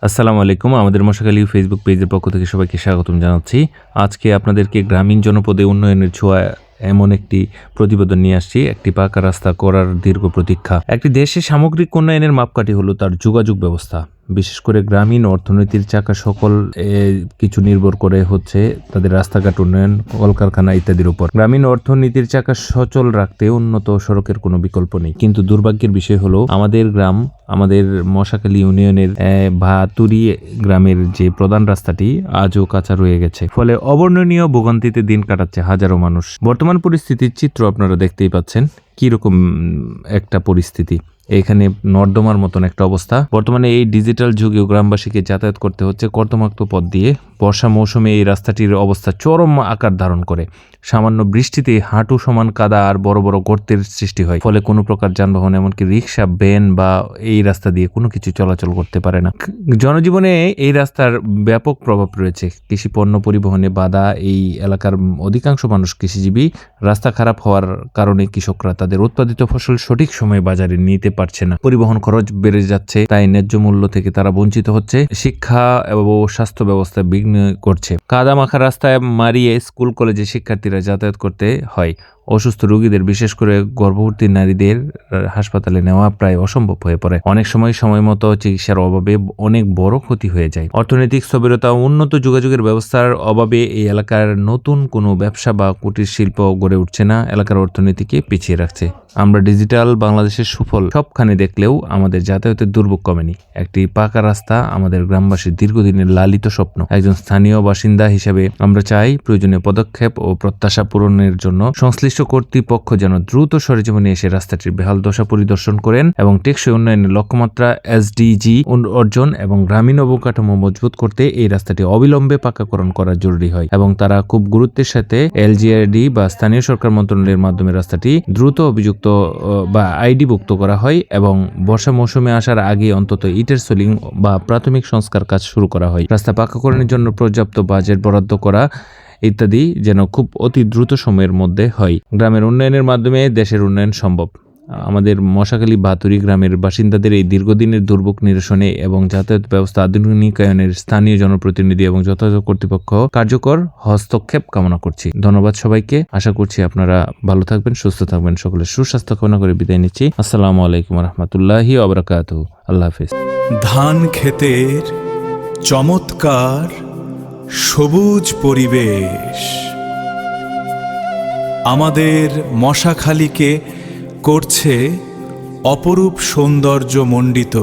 আসসালামু আলাইকুম। আমাদের মশাখালী ফেসবুক পেজের পক্ষ থেকে সবাইকে স্বাগতম জানাচ্ছি। আজকে আপনাদেরকে গ্রামীণ জনপদে উন্নয়নের ছোঁয়া এমন একটি প্রতিবেদন নিয়ে আসছি। একটি পাকা রাস্তা করার দীর্ঘ প্রতীক্ষা। একটি দেশে সামগ্রিক উন্নয়নের মাপকাঠি হলো তার যোগাযোগ ব্যবস্থা। বিশেষ করে গ্রামীণ অর্থনীতির চাকা সকল কিছু নির্ভর করে হচ্ছে তাদের রাস্তাঘাট উন্নয়ন, কলকারখানা ইত্যাদির উপর। গ্রামীণ অর্থনীতির চাকা সচল রাখতে উন্নত সড়কের কোনো বিকল্প নেই। কিন্তু দুর্ভাগ্যের বিষয় হলো আমাদের মশাখালী ইউনিয়নের ভাতুরি গ্রামের যে প্রধান রাস্তাটি আজও কাঁচা রয়ে গেছে। ফলে অবর্ণনীয় ভোগান্তিতে দিন কাটাচ্ছে হাজারো মানুষ। বর্তমান পরিস্থিতির চিত্র আপনারা দেখতেই পাচ্ছেন কিরকম একটা পরিস্থিতি। এখানে নর্দমার মতন একটা অবস্থা। বর্তমানে এই ডিজিটাল যুগেও গ্রামবাসীকে যাতায়াত করতে হচ্ছে কর্দমাক্ত পথ দিয়ে। বর্ষা মৌসুমে এই রাস্তাটির অবস্থা চরম আকার ধারণ করে। সামান্য বৃষ্টিতে হাঁটু সমান কাদা আর বড় বড় গর্তের সৃষ্টি হয়। ফলে কোনো প্রকার যানবাহন, এমনকি রিক্সা, ভ্যান বা এই রাস্তা দিয়ে কোনো কিছু চলাচল করতে পারে না। জনজীবনে এই রাস্তার ব্যাপক প্রভাব রয়েছে। কৃষি পণ্য পরিবহনে বাধা। এই এলাকার অধিকাংশ মানুষ কৃষিজীবী। রাস্তা খারাপ হওয়ার কারণে কৃষকরা তাদের উৎপাদিত ফসল সঠিক সময়ে বাজারে নিতে পারছে না। পরিবহন খরচ বেড়ে যাচ্ছে, তাই ন্যায্য মূল্য থেকে তারা বঞ্চিত হচ্ছে। শিক্ষা এবং স্বাস্থ্য ব্যবস্থা বিঘ্ন করছে। কাদা মাখা রাস্তায় মারিয়ে স্কুল কলেজে শিক্ষার্থীরা যাতায়াত করতে হয়। অসুস্থ রোগীদের, বিশেষ করে গর্ভবতী নারীদের হাসপাতালে নেওয়া প্রায় অসম্ভব হয়ে পড়ে। অনেক সময় মতো চিকিৎসার অভাবে অনেক বড় ক্ষতি হয়ে যায়। অর্থনৈতিক স্থবিরতা, উন্নত যোগাযোগের ব্যবস্থার অভাবে এই এলাকার নতুন কোনো ব্যবসা বা কুটির শিল্প গড়ে উঠছে না, এলাকার অর্থনীতিকে পিছিয়ে রাখছে। আমরা ডিজিটাল বাংলাদেশের সুফল সবখানে দেখলেও আমাদের যাতায়াতের দুর্ভোগ কমেনি। একটি পাকা রাস্তা আমাদের গ্রামবাসীর দীর্ঘদিনের লালিত স্বপ্ন। একজন স্থানীয় বাসিন্দা হিসেবে আমরা চাই প্রয়োজনীয় পদক্ষেপ ও প্রত্যাশা পূরণের জন্য সংশ্লিষ্ট কর্তৃপক্ষ যেন দ্রুত সরেজমিনে এসে রাস্তাটির বেহাল দশা পরিদর্শন করেন এবং টেকসই উন্নয়নের লক্ষ্যমাত্রা SDG অর্জন এবং গ্রামীণ অবকাঠামো মজবুত করতে এই রাস্তাটি অবিলম্বে পাকাকরণ করা জরুরি হয় এবং তারা খুব গুরুত্বের সাথে LGRD বা স্থানীয় সরকার মন্ত্রণালয়ের মাধ্যমে রাস্তাটি দ্রুত অভিযুক্ত বা আইডিভুক্ত করা হয় এবং বর্ষা মৌসুমে আসার আগে অন্তত ইটের সোলিং বা প্রাথমিক সংস্কার কাজ শুরু করা হয়। রাস্তা পাকাকরণের জন্য পর্যাপ্ত বাজেট বরাদ্দ করা ইত্যাদি যেন খুব অতি দ্রুত সময়ের মধ্যে হয়। গ্রামের উন্নয়নের মাধ্যমে দেশের উন্নয়ন সম্ভব। আমাদের মশাখালী ভাতুরি গ্রামের বাসিন্দাদের এই দীর্ঘদিনের দুর্ভোগ নিরসনে এবং যাতায়াত ব্যবস্থা আধুনিকায়নের স্থানীয় জনপ্রতিনিধি এবং যথাযথ কর্তৃপক্ষ কার্যকর হস্তক্ষেপ কামনা করছি। ধন্যবাদ সবাইকে। আশা করছি আপনারা ভালো থাকবেন, সুস্থ থাকবেন। সকলের সুস্বাস্থ্য কামনা করে বিদায় নিচ্ছি। আসসালামু আলাইকুম রহমতুল্লাহি ওয়া বারাকাতুহু। আল্লাহ হাফেজ। ধান ক্ষেতের চমৎকার সবুজ পরিবেশ আমাদের মশাখালীকে করছে অপরূপ সৌন্দর্য মণ্ডিত।